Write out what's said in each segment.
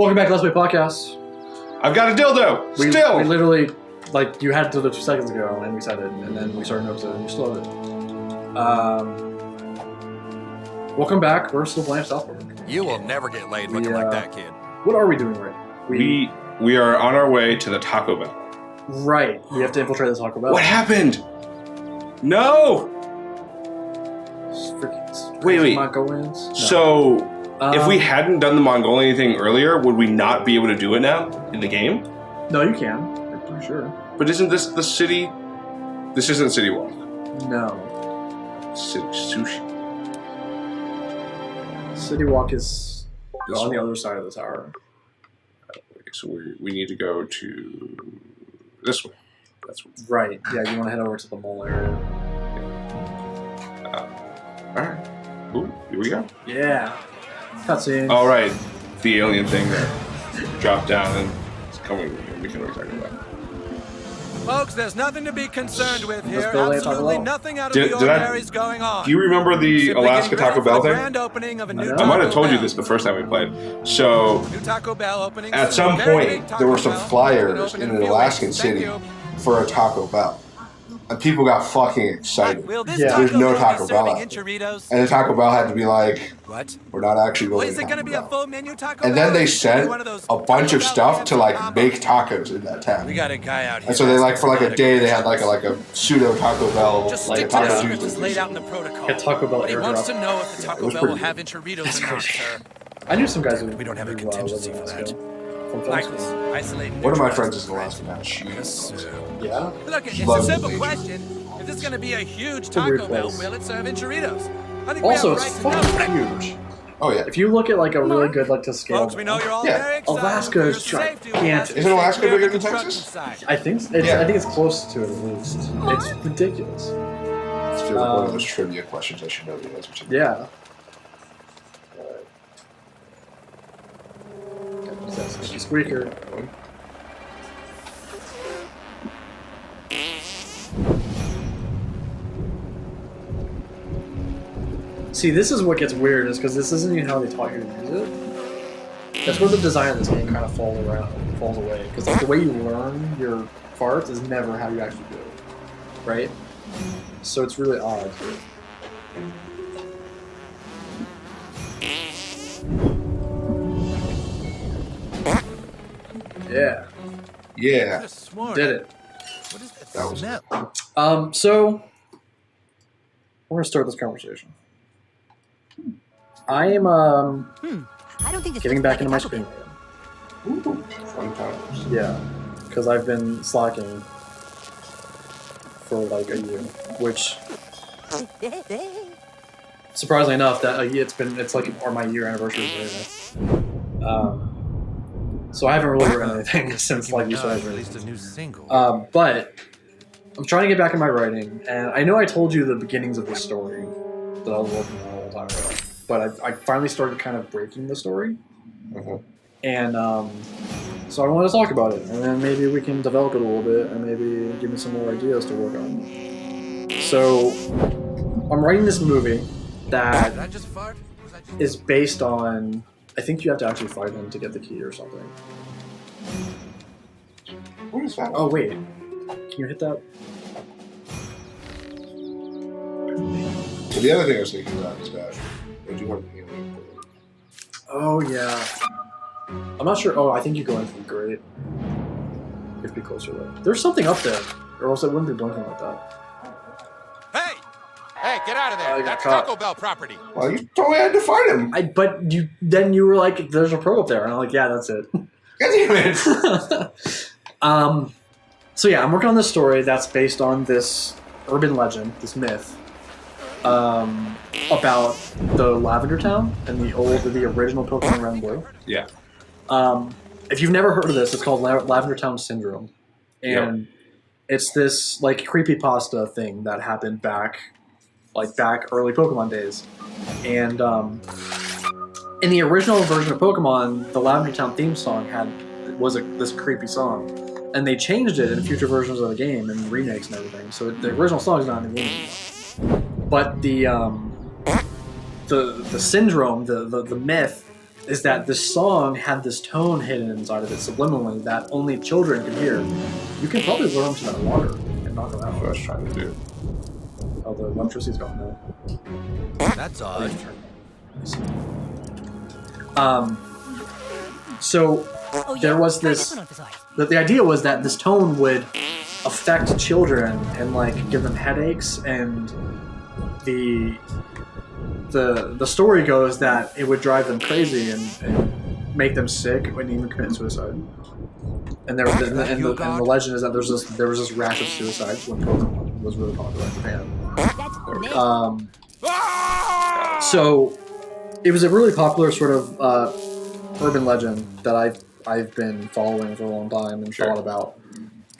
Welcome back to Let's Play Podcast. I've got a dildo! We Still! literally, like, you had it till 2 seconds ago, and we said it, and then we started an episode, and you still have it. Welcome back. We're still playing South Park. You will never get laid looking like that, kid. What are we doing right now? We are on our way to the Taco Bell. Right. We have to infiltrate the Taco Bell. What happened? No! Wait. Mongolians? No. So, if we hadn't done the Mongolian thing earlier, would we not be able to do it now in the game? No, you can. I'm pretty sure. But isn't this the city? This isn't City Walk. No. City Sushi. City Walk is This on one. the other side of the tower. So we need to go to this way. That's what. Right. Yeah, you want to head over to the mall area. Alright. Ooh, here we go. Yeah. Cutscene. All right, the alien thing that dropped down and it's coming. We can always talk about. Folks, there's nothing to be concerned with here. build a Taco Absolutely Bell. nothing out of Did the I- ordinary is going on. Do you remember the Simply Alaska getting ready Taco for Bell the thing? grand opening of a new I I might have told you Taco this the first time we played. So Bell. New Taco Bell opening. At some point, there were some flyers in an Alaskan city for a Taco Bell. And people got fucking excited. Will this Yeah. Taco There's no Bell Taco be Bell serving out there. enchiladas? And the Taco Bell had to be like, What? we're not actually Well, going is to it going to Taco be a Bell. full menu Taco And Bell? then they Or is it gonna be sent one of those a bunch of Taco stuff Bell to like combos? make tacos in that town. We got a guy out here. And so they like for like a day they had like a pseudo Taco Bell, Just like a stick to the Taco script that's Tuesday. laid out in the protocol. A Taco Bell But he airdrop. wants to know if the Taco was Bell will pretty have good. enchiladas or not, sir. I knew some guys who We don't have a who, lived in contingency for Alaska. that. From film Michaels, school. isolating One of my neutralizing friends is in Alaska now. She Yeah? Look, it's a loves simple nature. question. If this is going to be a huge a weird Taco Bell, place. will it serve enchiladas? I think Also, we it's have a right to fucking know. huge. Oh yeah. If you look at like a really good like to scale, Folks, we know you're all Yeah. very excited. Alaska for is your safety. gigantic. Isn't Alaska Here bigger at the than construction Texas? site. I think Yeah. I think it's close to it at least. It's ridiculous. This feels like one of those trivia questions I should know the answer to. Yeah. Squeaky squeaker. See, this is what gets weird, is because this isn't even how they taught you to use it. That's where the design of this game kind of falls away. Because like the way you learn your farts is never how you actually do it, right? So it's really odd. Yeah, Yeah. I just swore. did it. What is that, That was smell? So we're gonna start this conversation. I am I don't think this getting looks back like into my a Taco screen Bell. again. Fun times. Yeah, because I've been slacking for like a year, which surprisingly enough, it's like my year anniversary is right. So I haven't really written anything since like you No, said. released a new single. But I'm trying to get back in my writing, and I know I told you the beginnings of the story that I was working on a long time ago, but I finally started kind of breaking the story, and so I wanted to talk about it, and then maybe we can develop it a little bit, and maybe give me some more ideas to work on. So I'm writing this movie Did that I just fart? Was I just... is based on. I think you have to actually fight him to get the key or something. What is that? Oh wait, can you hit that? So the other thing I was thinking about is that they do have an alien portal. Oh yeah. I'm not sure. Oh, I think you go into the grate. You have to be closer though. There's something up there, or else it wouldn't be blinking like that. Hey! Hey, get out of Oh, there. you got That's caught. Taco Bell property. Well, you told me I had to fight him. But you were like, "There's a pro up there," and I'm like, "Yeah, that's it." God damn it. So yeah, I'm working on this story that's based on this urban legend, this myth, about the Lavender Town and the original Pokemon Red and Blue. Yeah. If you've never heard of this, it's called Lavender Town Syndrome, and it's this like creepypasta thing that happened back early Pokemon days, and in the original version of Pokemon, the Lavender Town theme song was this creepy song, and they changed it in future versions of the game and remakes and everything. So the original song is not in the game anymore. But the syndrome, the myth, is that this song had this tone hidden inside of it subliminally that only children can hear. You can probably lure them to that water and knock them That's what I out. was trying to do. Oh, the electricity's gone now. That's odd. So Oh, yeah. there was Try this. one on, Pizarro. The idea was that this tone would affect children and like give them headaches, and the story goes that it would drive them crazy and make them sick and even commit suicide. And there and the legend is that there was this rash of suicides when Pokemon was really popular in Japan. That's amazing. So it was a really popular sort of urban legend that I've been following for a long time and Sure. thought about.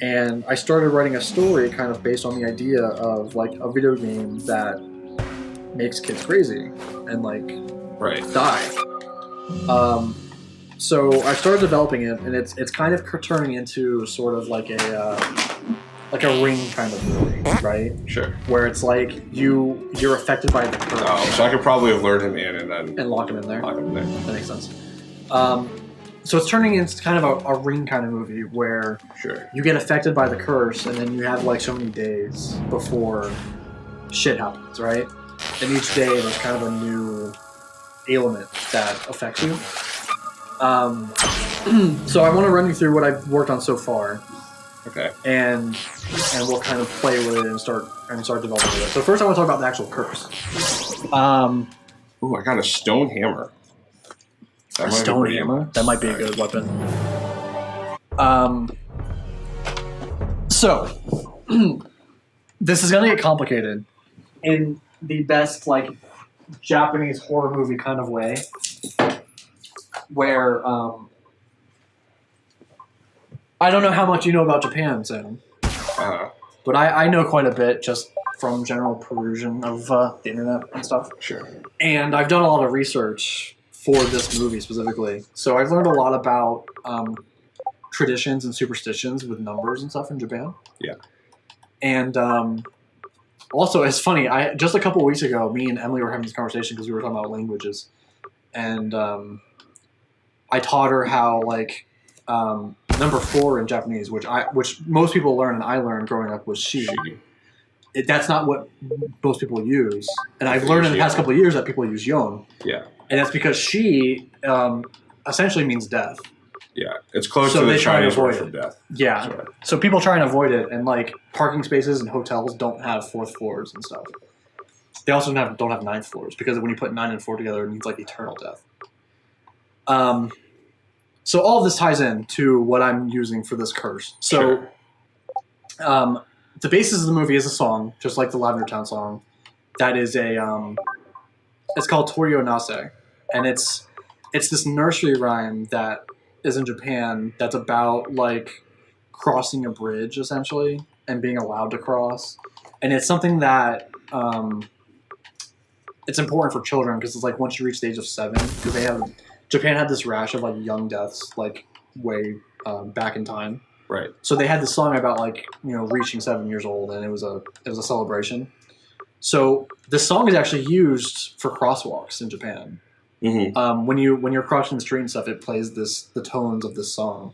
And I started writing a story kind of based on the idea of like a video game that makes kids crazy and like Right. die. So I started developing it, and it's kind of turning into sort of like a Ring kind of movie, right? Sure. Where it's like you're affected by the curse Oh, so I could probably have lured him in and then and lock him in there. lock him there. That makes sense. So it's turning into kind of a Ring kind of movie where Sure. you get affected by the curse, and then you have like so many days before shit happens, right? And each day there's kind of a new ailment that affects you. So I want to run you through what I've worked on so far, Okay. and we'll kind of play with it and start developing with it. So first, I want to talk about the actual curse. Ooh, I got a stone hammer. That A might be stone pretty- hammer? That might be a good weapon. So, this is going to get complicated in the best, like, Japanese horror movie kind of way, where, I don't know how much you know about Japan, Sam, but I know quite a bit just from general perusing of the internet and stuff. Sure. And I've done a lot of research for this movie specifically. So I've learned a lot about traditions and superstitions with numbers and stuff in Japan. Yeah. And also, it's funny, just a couple of weeks ago, me and Emily were having this conversation because we were talking about languages. And I taught her how, like, number 4 in Japanese, which most people learn and I learned growing up, was shi. That's not what most people use. And I've learned in the past couple of years that people use yon. Yeah. And that's because she essentially means death. Yeah. It's close So to they the try to Chinese word avoid for it. death. Yeah. Sorry. So people try and avoid it, and like parking spaces and hotels don't have 4th floors and stuff. They also don't have 9th floors because when you put 9 and 4 together, it means like eternal death. So all of this ties in to what I'm using for this curse. So, the basis of the movie is a song, just like the Lavender Town song. That is it's called Torio Nase, and it's this nursery rhyme that is in Japan that's about like crossing a bridge essentially and being allowed to cross, and it's something that it's important for children because it's like once you reach the age of 7, because Japan had this rash of like young deaths like way back in time. Right. So they had this song about like reaching 7 years old, and it was a celebration. So this song is actually used for crosswalks in Japan. Mm-hmm. When you're crossing the street and stuff, it plays the tones of this song.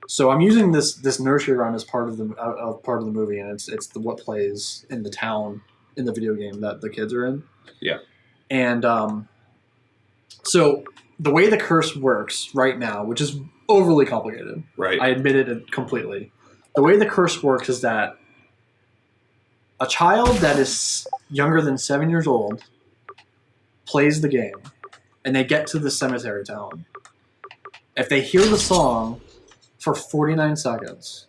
So I'm using this nursery rhyme as part of the movie, and it's what plays in the town in the video game that the kids are in. Yeah. And so the way the curse works right now, which is overly complicated. Right. I admitted it completely. The way the curse works is that a child that is younger than 7 years old plays the game, and they get to the cemetery town. If they hear the song for 49 seconds,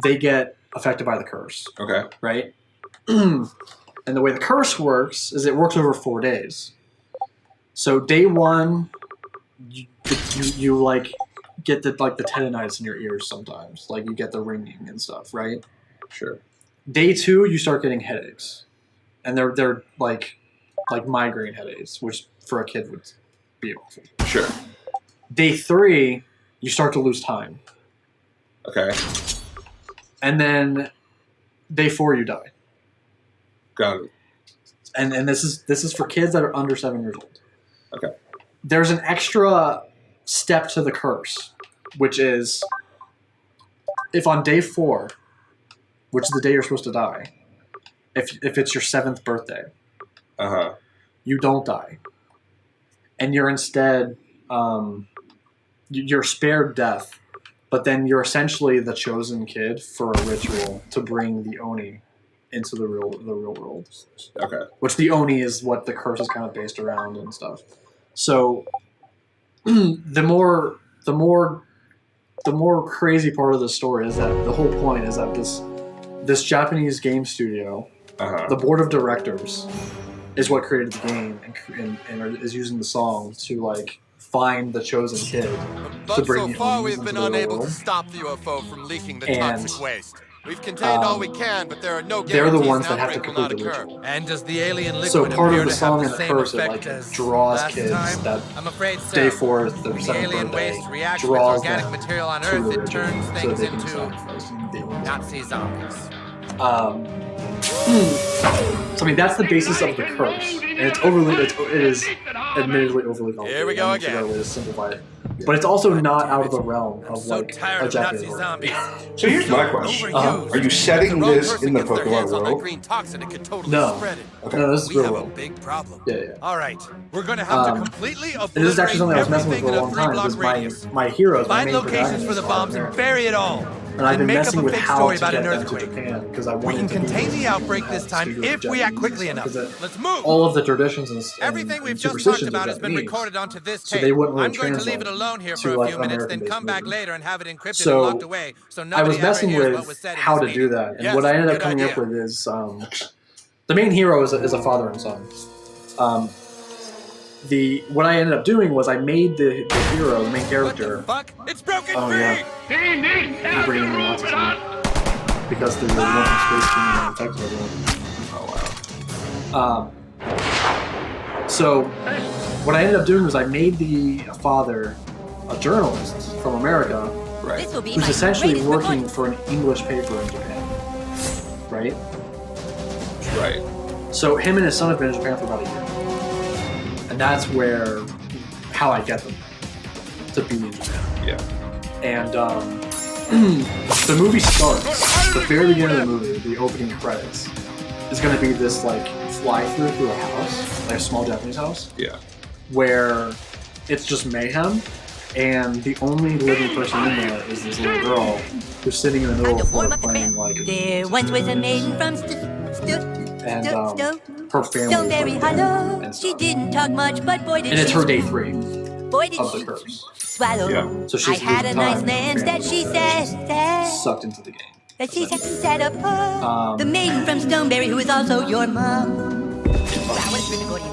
they get affected by the curse. Okay. Right? And the way the curse works is it works over 4 days. So day 1, you like get the tendonitis in your ears sometimes, like you get the ringing and stuff, right? Sure. Day 2, you start getting headaches, and they're like migraine headaches, which for a kid would be awful. Sure. Day 3, you start to lose time, Okay. and then day 4, you die. Got it. And this is for kids that are under 7 years old. Okay. there's an extra step to the curse, which is if on day 4, which is the day you're supposed to die, if it's your 7th birthday, you don't die, and you're instead you're spared death, but then you're essentially the chosen kid for a ritual to bring the Oni into the real world. Okay. Which the Oni is what the curse is kind of based around and stuff. So the more crazy part of the story is that the whole point is that this Japanese game studio, the board of directors, is what created the game and is using the song to like find the chosen kid to But bring so the far, Onis we've into been the real unable to world. stop the UFO from leaking the And, toxic waste. We've contained all we can, but there are no they're the guarantees ones an that have to outbreak will complete not the occur. ritual. And does the alien liquid So part appear of the to song have and the the same curse, it effect like as draws last kids time? that I'm afraid so. day 4 their The 7th alien birthday waste reacts with draws organic them material on to Earth. the It ritual turns so things they can into sacrifice the Onis. Nazi zombies. So I mean that's the basis of the curse, and it is admittedly overly complicated. Here we go I'm gonna figure out again. a way to simplify it, but it's also not out of the realm of So like tired a of Japanese Nazi horror. zombies. So here's my question: Are you setting The wrong this person in the gets their Pokemon hands on that world? green toxin, it could totally No. spread it. Okay. No, this is We real have a world. big problem. Yeah. All right, we're going to have to completely obliterate And this is actually something I was messing with everything for a in long time. 3-block Because radius. my heroes, my Find main locations for the protagonists bombs are and bury it all. And I've been make up messing a with fake how story to about get an them to earthquake. Japan because I We wanted can to be contain the able outbreak to this have time studio if we act Japanese quickly and enough. stuff, 'cause Let's move. all of the traditions and Everything we've and just talked superstitions about are has been Japanese. recorded onto this So tape. they wouldn't really I'm going to leave it translate alone here to, for a like, few minutes, then American-based come back movies. later and have it encrypted So, and locked away so I nobody was messing ever hears with what was said in how this to do meeting. that, and Yes, what I ended up good coming up idea. with is the main hero is a father and son. What I ended up doing was I made the hero, the main What the character. fuck? It's broken Oh free! yeah. You bring in the Nazis because the one from Space Team and Texas everyone. Oh wow. So what I ended up doing was I made the father a journalist from America This will be who's my essentially greatest working performance. for an English paper in Japan. Right? Right. So him and his son have been in Japan for about a year. And that's how I get them to be in Japan. Yeah. And the movie starts, the very beginning of the movie, the opening credits, is going to be this like fly-through through a house, like a small Japanese house, Yeah. where it's just mayhem, and the only living person in there is this little girl who's sitting in the middle of the floor playing like There once was a maiden from and her family Stoneberry is like dead Hollow. and She stuff. didn't talk much, but boy did And it's she her day 3 boy did of the she curse. swallow. Yeah. So I she's had a losing nice time, land and that she said sucked into the game. that she sat up her. The Um, maiden from Stoneberry who is also your mom. Wow, what a terrific audience.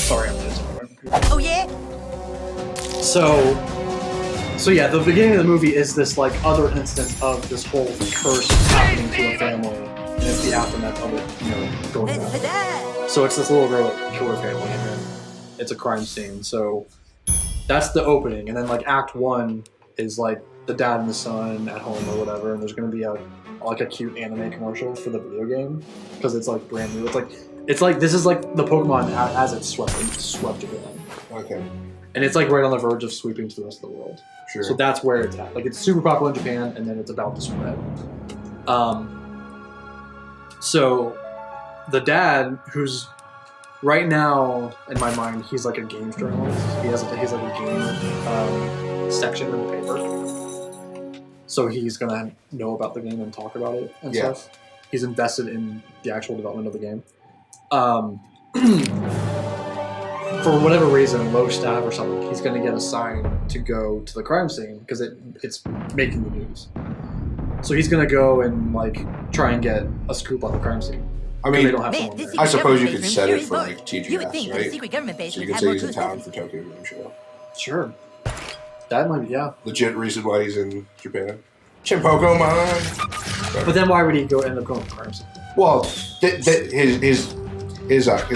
Sorry, I'm doing something. Oh yeah? So yeah, the beginning of the movie is this like other instance of this whole curse happening to a family, and it's the aftermath of it, going down. So it's this little girl that killed her family, and then it's a crime scene. So that's the opening, and then like Act 1 is like the dad and the son at home or whatever, and there's gonna be a cute anime commercial for the video game because it's like brand new. It's like this is like the Pokemon as it's swept Japan. Okay, And it's like right on the verge of sweeping to the rest of the world. sure. So that's where it's at. Like it's super popular in Japan, and then it's about to spread. So the dad, who's right now in my mind, he's like a games journalist. He's like a game section in the paper. So he's gonna know about the game and talk about it and Yeah. stuff. He's invested in the actual development of the game. For whatever reason, low staff or something, he's going to get assigned to go to the crime scene because it's making the news. So he's going to go and like try and get a scoop on the crime scene. I They mean, don't have Man, someone this there. I suppose you government could base set from it here for is like boring. You would TGS, think that a right? secret government base So you would can have say more he's in truth. town for Tokyo Game Show. Sure, that might be, yeah. Legit reason why he's in Japan. Pokemon. But then why would he go end up going to the crime scene? Well, his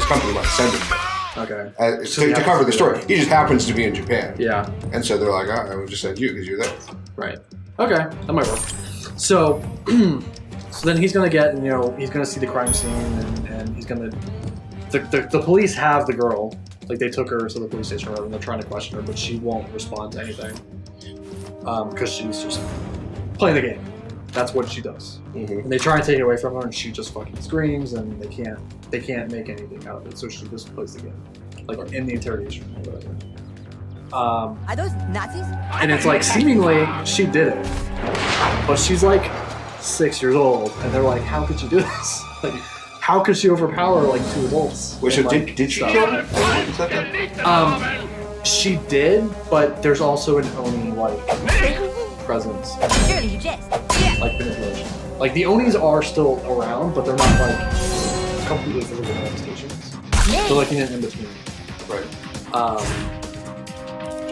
company might send him there, Okay. So he to has cover to the be story. there. He just happens to be in Japan, Yeah. and so they're like, "I will just send you because you're there." Right. Okay, that might work. So, So then he's gonna get, he's gonna see the crime scene, and he's gonna. The police have the girl, like they took her to the police station, and they're trying to question her, but she won't respond to anything, because she's just playing the game. That's what she does. Mm-hmm. And they try and take it away from her, and she just fucking screams, and they can't make anything out of it. So she just plays the game, like in the interrogation or whatever. Are those Nazis? And it's like seemingly she did it, but she's like 6 years old, and they're like, "How could you do this? Like, how could she overpower like 2 adults?" Wait, so And, like, did she stuff. kill him? Is that the- She did, but there's also an Oni like presence, Surely you jest. Yeah. like manipulation. Like the Onis are still around, but they're not like completely physical manifestations. They're like in between. Right.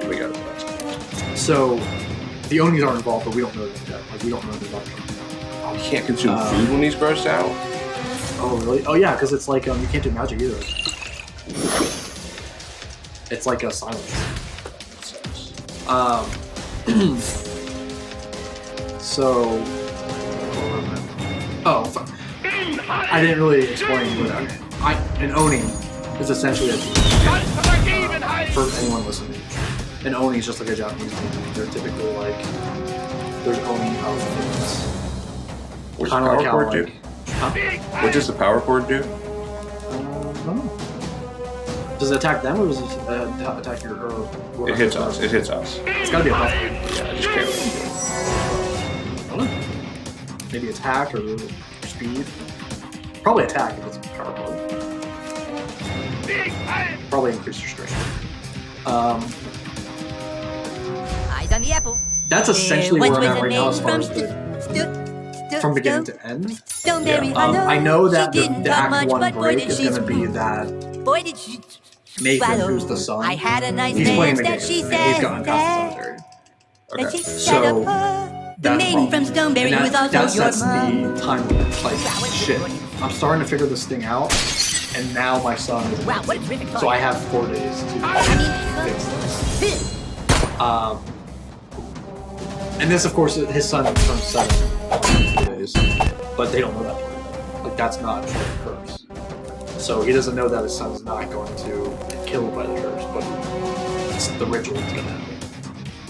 We got it. So the Onis aren't involved, but we don't know that yet. Like we don't know they're not coming. Oh, he can't consume food when he's grossed out? Oh really? Oh yeah, because it's like you can't do magic either. It's like a silence. So. Oh, fuck. I didn't really explain, but an Oni is essentially a for anyone listening. An Oni is just like a Japanese demon. They're typically like there's Oni of things. What's the Kinda power like how, cord do? like- Huh? What does the power cord do? I don't know. Does it attack them or does it attack your? Or It hits us. It hits us. It's gotta be a buff. Yeah, I just can't really do it. I don't know. Maybe attack or speed. Probably attack if it's power cord. Probably increase your strength. Eyes on the apple. That's essentially Once where I'm was at a right now as maid far from as from beginning to end. Stoneberry Yeah. Hollow. I know that She the didn't talk Act much, 1 but boy break did is she going to be scream. that Boy did she Nathan, swallow. who's the son, I had a nice he's playing the game. dance that she and said he's gotten past the cemetery. that she Okay. set So, up her. The that's maiden from wrong. Stoneberry And was that also your sets mom. the time limit. Like, shit. I'm starting to figure this thing out, and now my son is. Wow, what a terrific So I have 4 days to fix this. And this, of course, his son turns 7 in 4 days, but they don't know that part. Like that's not the curse. So he doesn't know that his son's not going to get killed by the curse, but it's the ritual that's going to happen.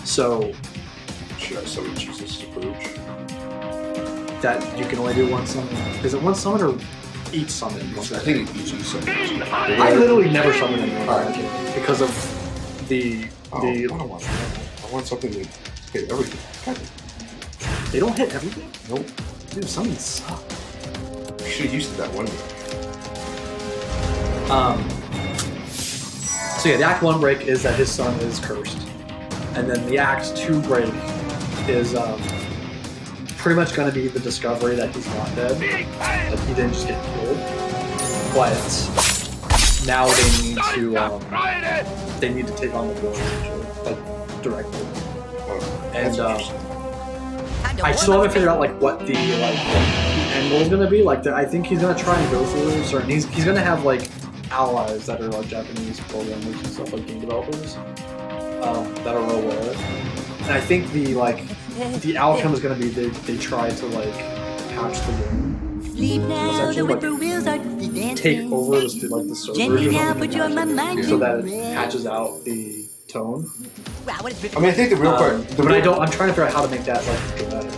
So Should I summon Jesus to Pooch? that you can only do one summon. Is it one summon or each summon? I think it usually summons. I literally never summon anyone because of the I don't want that. I want something to hit everything. God, they don't hit everything. nope. Dude, summons suck. You should have used it that one day. So yeah, the Act 1 break is that his son is cursed. And then the Act 2 break is pretty much going to be the discovery that he's not dead. Like he didn't just get killed. But now they need to take on the villain essentially, like directly. And I still haven't figured out like what the end goal is gonna be. Like I think he's gonna try and go through certain. He's gonna have like allies that are like Japanese programmers and stuff, like game developers that are real aware. And I think the outcome is gonna be they try to like patch the game, Sleep now, the essentially like whippoorwills are dancing. take over the servers Gently or now, something put your mind so that in it rest. patches out the tone. Wow, what a terrific I mean, I think the real But I don't. I'm trying to figure out how to make that like dramatic.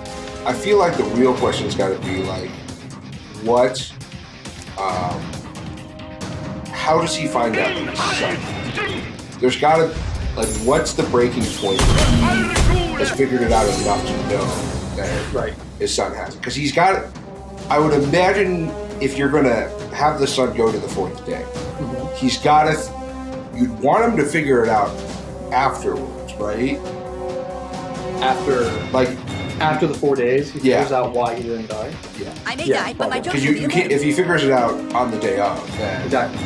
I feel like the real question's got to be like, what? How does he find out that his son? There's got to what's the breaking point? Has figured it out enough to know that Right. his son has it because he's got it. I would imagine if you're gonna have the son go to the 4th day, he's got to. You'd want him to figure it out afterwards, right? After the 4 days, he figures out why he didn't die. I may Yeah, die, but my probably. jokes Because will be you can't, if he figures it out on the day of, then Exactly.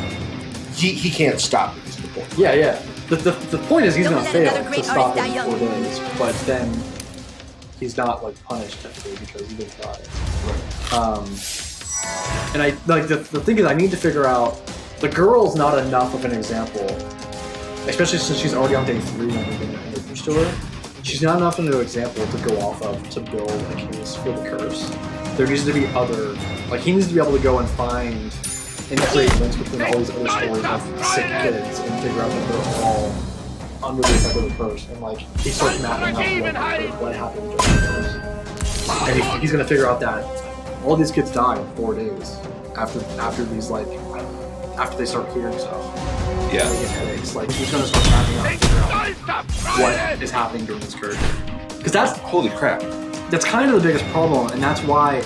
he can't stop it. Is the point? Yeah. The point is he's Don't gonna let fail another to great stop artist it in die 4 young. days, but then he's not like punished technically because he didn't die. And I like the thing is I need to figure out the girl's not enough of an example, especially since she's already on day 3 when we're going to introduce to her. she's not enough of an example to go off of to build a case for the curse. There needs to be other, like he needs to be able to go and find and create links between all these other stories of sick kids and figure out that they're all under the effect of the curse. And like he starts mapping out what happened during the curse. And he's gonna figure out that all these kids die in 4 days after these like after they start hearing stuff. Yeah. They get headaches. Like he's gonna start mapping out and figure out what is happening during this curse. Because Holy crap. that's kind of the biggest problem, and that's why.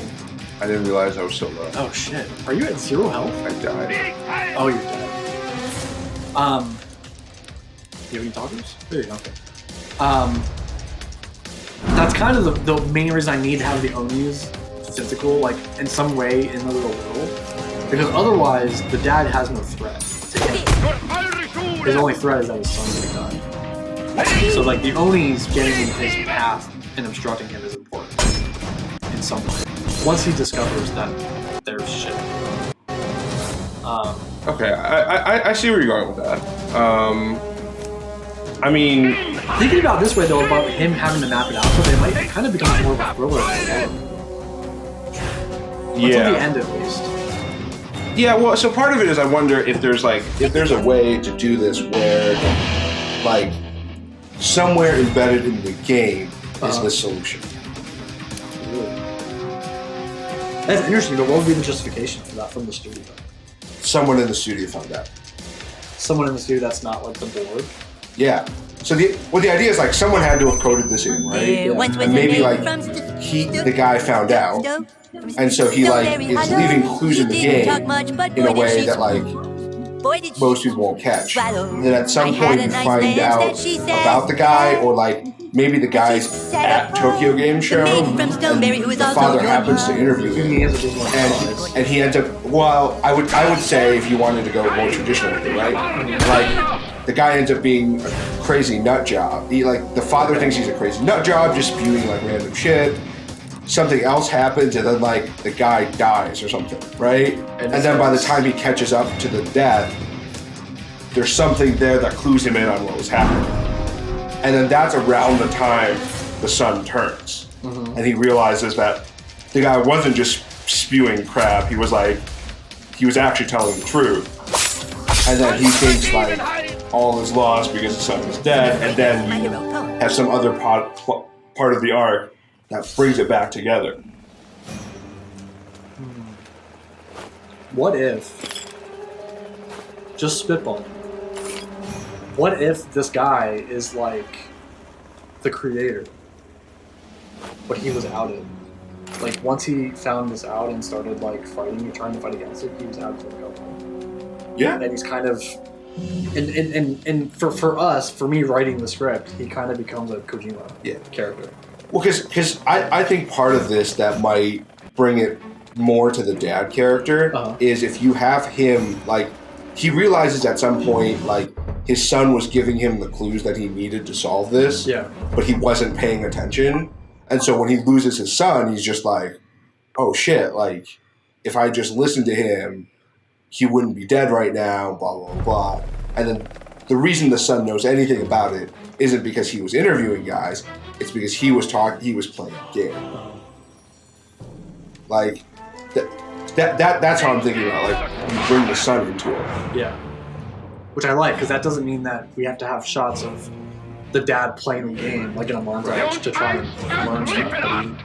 I didn't realize I was so low. Oh shit! Are you at 0 health? I died. Oh, you're dead. Do you have any talkers? There you go. Okay. That's kind of the main reason I need to have the Onis physical, like in some way in the little world, because otherwise the dad has no threat to him. His only threat is that his son's gonna die. So like the Onis getting in his path and obstructing him is important in some way. Once he discovers that there's shit. Okay, I see where you're going with that. I mean, Thinking about it this way though, about him having to map it out, so it might kind of become more of a thriller. Until the end, at least. yeah. Well, so part of it is I wonder if there's A way to do this where, like, somewhere embedded in the game is the solution. That's interesting, but what would be the justification for that from the studio? Someone in the studio found out. Someone in the studio that's not like the board. Yeah. So the idea is like someone had to have coded this in, right? There once was And a maybe man like from the guy found out, and so he like is leaving clues in the game in a way that like most people won't catch. And then at some point you find out about the guy, or like maybe the guy's at Tokyo Game Show, and the father happens to interview He him, ends up being one of the guys. and he ends up. Well, I would say if you wanted to go more traditionally, right? Like the guy ends up being a crazy nut job. The father thinks he's a crazy nut job, just spewing like random shit. Something else happens, and then like the guy dies or something, right? And then by the time he catches up to the death, there's something there that clues him in on what was happening. And then that's around the time the sun turns, and he realizes that the guy wasn't just spewing crap. He was actually telling the truth. And then he thinks like all is lost because the sun is dead, and then you have some other part of the arc that brings it back together. What if, just spitball, what if this guy is like the creator, but he was outed? Like once he found this out and started like fighting, trying to fight against it, he was outed to the government. Yeah. And he's kind of, and for us, for me writing the script, he kind of becomes a Kojima character. Well, because I think part of this that might bring it more to the dad character is if you have him, like, he realizes at some point, like, his son was giving him the clues that he needed to solve this, but he wasn't paying attention. And so when he loses his son, he's just like, oh shit, like, if I just listened to him, he wouldn't be dead right now, blah, blah, blah. And then the reason the son knows anything about it isn't because he was interviewing guys, it's because he was playing a game. Like, that's how I'm thinking about, like, you bring the son into it. Yeah. Which I like, because that doesn't mean that we have to have shots of the dad playing the game, like in a montage, to try and learn stuff.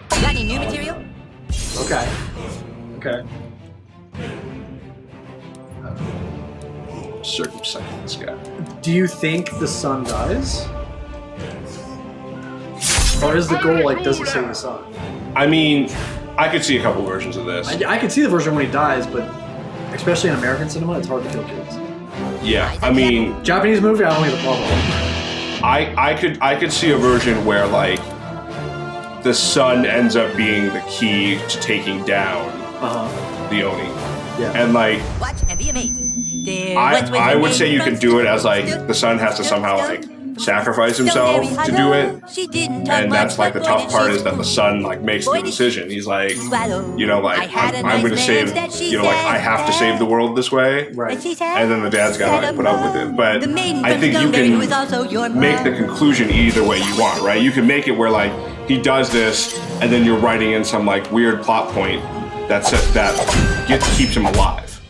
Got any new material? Okay. circumcising this guy. Do you think the son dies? Or is the goal, like, does it say the son? I mean, I could see a couple versions of this. I could see the version when he dies, but especially in American cinema, it's hard to kill kids. Yeah, I mean, Japanese movie, I don't have a problem. I could see a version where, like, the son ends up being the key to taking down the Oni. Yeah. And, like, Watch and be amazed. I would say you could do it as, like, the son has to somehow, like, sacrifice himself to do it. And that's like the tough part is that the son like makes the decision. He's like, you know, like I'm going to save, you know, like I have to save the world this way. Right. And then the dad's got to like put up with it. But I think you can make the conclusion either way you want, right? You can make it where like he does this, and then you're writing in some like weird plot point that keeps him alive,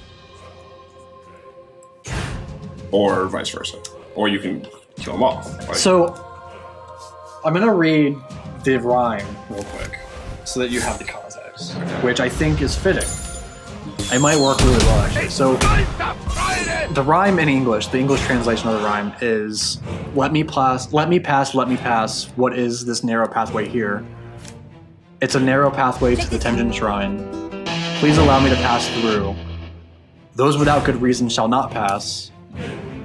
or vice versa, or you can kill him off. Like, so I'm gonna read the rhyme real quick so that you have the context, which I think is fitting. It might work really well actually. So the rhyme in English, the English translation of the rhyme is let me pass, let me pass, what is this narrow pathway here? It's a narrow pathway to the Tenjin Shrine. Please allow me to pass through. Those without good reason shall not pass.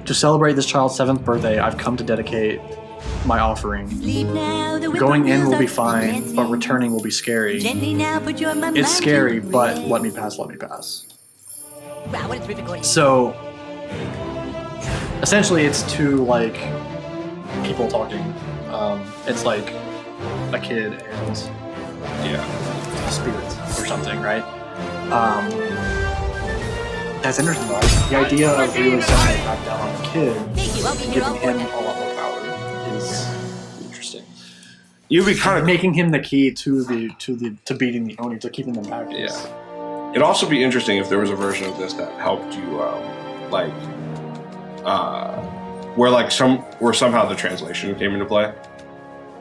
To celebrate this child's 7th birthday, I've come to dedicate my offering. Going in will be fine, but returning will be scary. It's scary, but let me pass, let me pass. So, essentially it's two, like, people talking. It's like a kid and a spirit or something, right? That's interesting though. The idea of really setting it back down on the kid, giving him a lot more power is interesting. you'd be kind of Making him the key to beating the Oni, to keeping them back. Yeah. It'd also be interesting if there was a version of this that helped you, where somehow the translation came into play.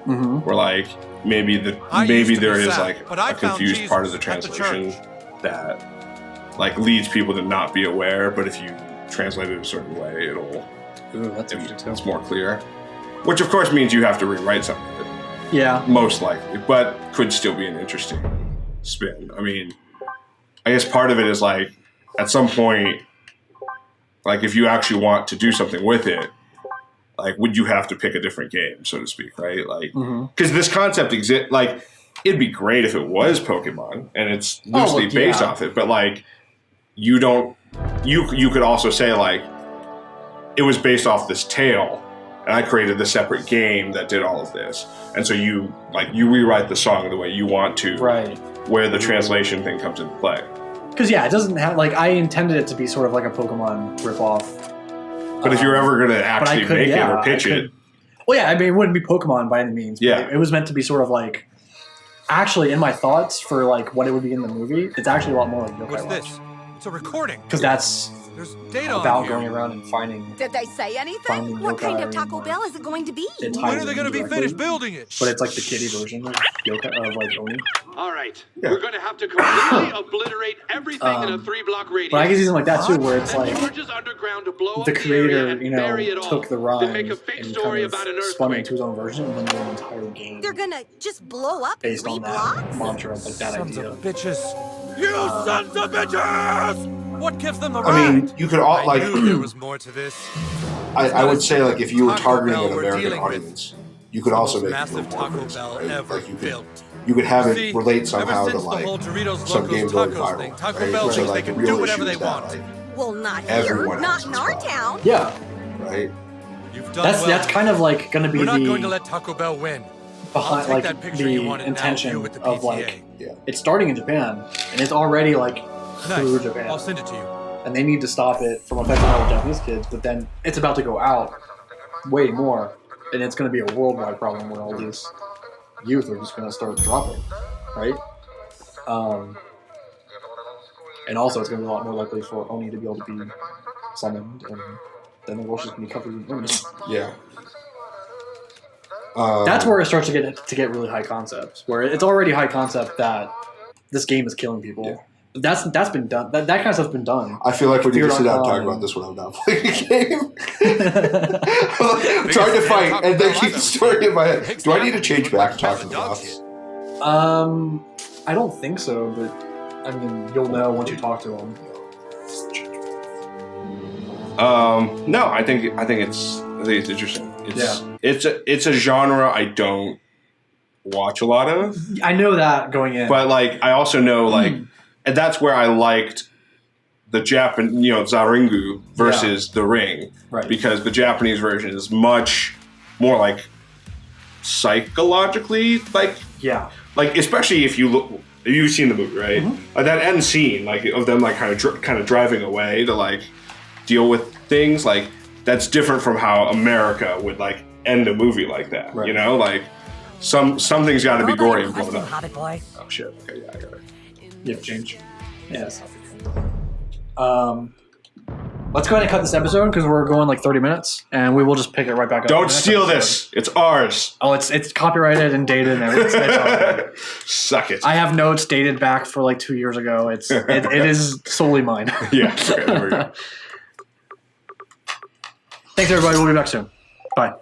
Mm-hmm. Where like maybe there is like a confused part of the translation that like leads people to not be aware, but if you translate it a certain way, it's more clear. Which of course means you have to rewrite some of it. Yeah. Most likely, but could still be an interesting spin. I mean, I guess part of it is like at some point, like if you actually want to do something with it, like would you have to pick a different game, so to speak, right? Like, because this concept exists, like it'd be great if it was Pokemon and it's loosely based off it, but like you could also say like it was based off this tale and I created the separate game that did all of this, and so you rewrite the song the way you want to, right? Where the translation thing comes into play. Because it doesn't have like I intended it to be sort of like a Pokemon ripoff. But if you're ever going to actually make it or pitch it, well, yeah, I mean it wouldn't be Pokemon by any means. But yeah, it was meant to be sort of like. Actually, in my thoughts for like what it would be in the movie, it's actually a lot more like Yokai What's Watch. this? It's a recording. Because that's There's data about on here. going around and finding. Did they say anything? Finding What kind yokai of Taco and, Bell is it going to be? it ties When are they in going to be directly, finished building it? But it's like the kiddie version of Yokai of like Oni. All right, we're going to have to completely obliterate everything in a 3-block radius. But I can see something like that too, where it's Then like charges underground to blow up the creator, area and bury it all. took the rhyme Then make a fake and story kind of about an spun it earthquake. into his own version, and then made an entire game They're gonna just blow up based 3 on that blocks? mantra of like that Sons idea. of bitches. You sons of bitches! What gives them the right? I mean, you could all I like. knew there was more to this. I would say like if you were Taco targeting Bell an we're American dealing with. audience, you could also Most make it massive more Taco diverse, Bell right? ever Like built. you could have See, it relate ever somehow to since the like whole Doritos some Locos game going Tacos viral. thing, Taco right? Bell So, thinks like, they the can do real whatever issue they is that, want. like, Well, not here, everyone not has in this our problem. town. Yeah, right? You've done that's well. kind of like going to be We're not going to the let Taco Bell win. behind I'll take like that picture you the wanted now, intention view with the of PTA. like it's starting in Japan and it's already like through Nice. Japan. I'll send it to you. And they need to stop it from affecting all the Japanese kids, but then it's about to go out way more, and it's going to be a worldwide problem where all these youth are just going to start dropping, right? And also it's going to be a lot more likely for Oni to be able to be summoned, and then the world's just going to be covered in Onis. Yeah. That's where it starts to get really high concept, where it's already high concept that this game is killing people. Yeah. That's been done. That kind of stuff's been done. I feel like we need to sit down and talk Fear.com about this when I'm not playing a game. I'm trying to fight and then keep the story in my head. Do I need to change back to talking to Goths? I don't think so, but I mean, you'll know once you talk to them. No, I think it's interesting. It's a genre I don't watch a lot of. I know that going in, But like I also know like and that's where I liked the Zaringu versus the Ring. Right. Because the Japanese version is much more like psychologically like especially if you've seen the movie, right? That end scene, like of them like kind of driving away to like deal with things, like that's different from how America would like end a movie like that. Right. You know, like something's got to be gory and blown Question, up. Hobbit boy. Oh shit! Okay, yeah, I got it. You have to change. Yes. Let's go ahead and cut this episode because we're going like 30 minutes, and we will just pick it right back up. Don't steal this. It's ours. Oh, it's copyrighted and dated, and it's Suck it. I have notes dated back for like 2 years ago. It is solely mine. Yeah. Okay, there we go. Thanks, everybody. We'll be back soon. Bye.